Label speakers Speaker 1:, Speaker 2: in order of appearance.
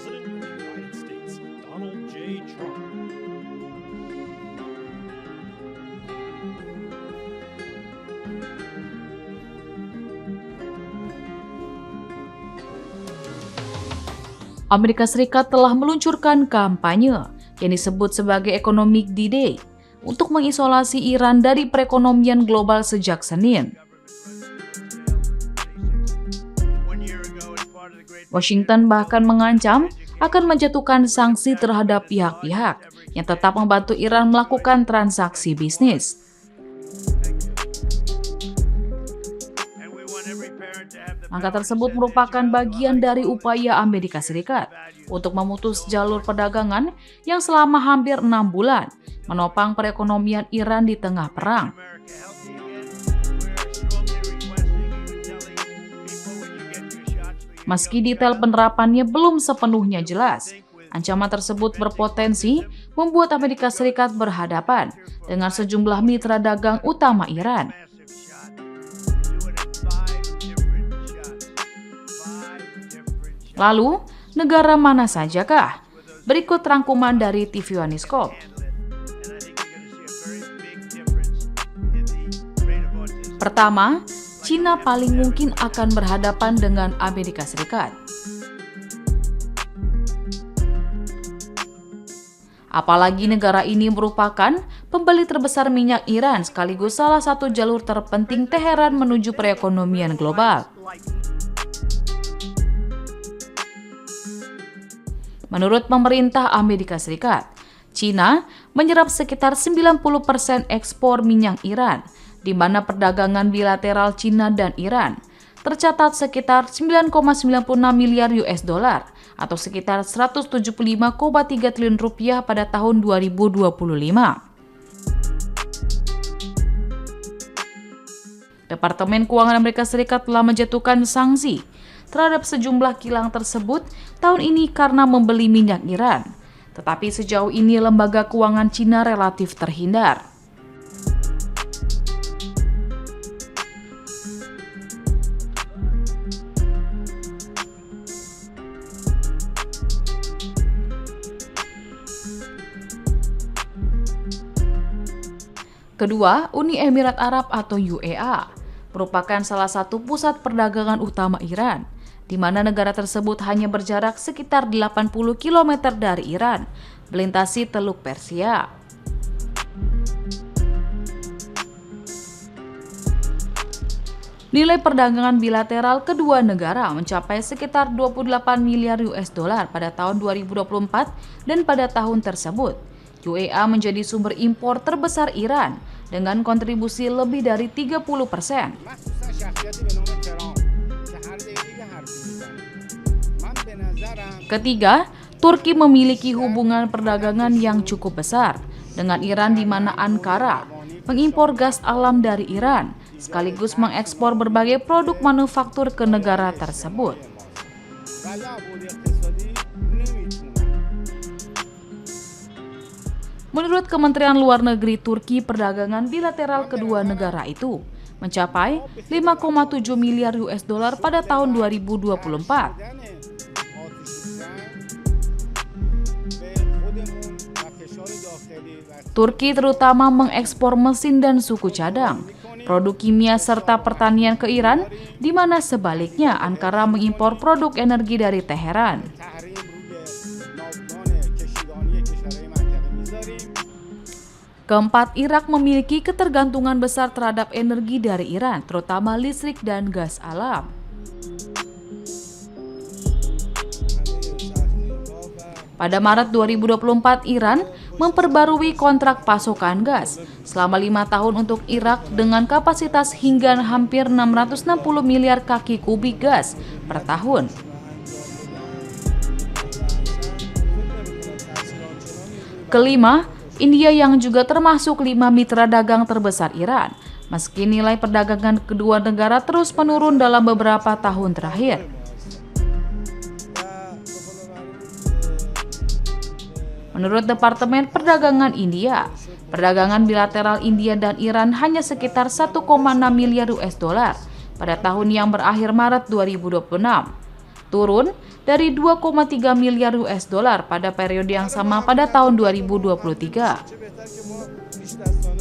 Speaker 1: President of the United States, Donald J. Trump.
Speaker 2: Amerika Serikat telah meluncurkan kampanye yang disebut sebagai Economic D-Day untuk mengisolasi Iran dari perekonomian global sejak Senin. Washington bahkan mengancam akan menjatuhkan sanksi terhadap pihak-pihak yang tetap membantu Iran melakukan transaksi bisnis. Langkah tersebut merupakan bagian dari upaya Amerika Serikat untuk memutus jalur perdagangan yang selama hampir 6 bulan menopang perekonomian Iran di tengah perang. Meski detail penerapannya belum sepenuhnya jelas, ancaman tersebut berpotensi membuat Amerika Serikat berhadapan dengan sejumlah mitra dagang utama Iran. Lalu, negara mana sajakah? Berikut rangkuman dari TV Oniscope. Pertama, Cina paling mungkin akan berhadapan dengan Amerika Serikat. Apalagi negara ini merupakan pembeli terbesar minyak Iran sekaligus salah satu jalur terpenting Teheran menuju perekonomian global. Menurut pemerintah Amerika Serikat, Cina menyerap sekitar 90% ekspor minyak Iran, di mana perdagangan bilateral Cina dan Iran tercatat sekitar 9,96 miliar US dollar atau sekitar 175,3 triliun rupiah pada tahun 2025. Departemen Keuangan Amerika Serikat telah menjatuhkan sanksi terhadap sejumlah kilang tersebut tahun ini karena membeli minyak Iran. Tetapi sejauh ini lembaga keuangan Cina relatif terhindar. Kedua, Uni Emirat Arab atau UEA merupakan salah satu pusat perdagangan utama Iran, di mana negara tersebut hanya berjarak sekitar 80 km dari Iran, melintasi Teluk Persia. Nilai perdagangan bilateral kedua negara mencapai sekitar 28 miliar US dollar pada tahun 2024 dan pada tahun tersebut, UEA menjadi sumber impor terbesar Iran dengan kontribusi lebih dari 30%. Ketiga, Turki memiliki hubungan perdagangan yang cukup besar dengan Iran di mana Ankara mengimpor gas alam dari Iran sekaligus mengekspor berbagai produk manufaktur ke negara tersebut. Menurut Kementerian Luar Negeri Turki, perdagangan bilateral kedua negara itu mencapai 5,7 miliar US dollar pada tahun 2024. Turki terutama mengekspor mesin dan suku cadang, produk kimia serta pertanian ke Iran, di mana sebaliknya Ankara mengimpor produk energi dari Teheran. Keempat, Irak memiliki ketergantungan besar terhadap energi dari Iran, terutama listrik dan gas alam. Pada Maret 2024, Iran memperbarui kontrak pasokan gas selama 5 tahun untuk Irak dengan kapasitas hingga hampir 660 miliar kaki kubik gas per tahun. Kelima, India yang juga termasuk 5 mitra dagang terbesar Iran, meski nilai perdagangan kedua negara terus menurun dalam beberapa tahun terakhir. Menurut Departemen Perdagangan India, perdagangan bilateral India dan Iran hanya sekitar 1,6 miliar US dollar pada tahun yang berakhir Maret 2026. turun dari 2,3 miliar US dollar pada periode yang sama pada tahun 2023.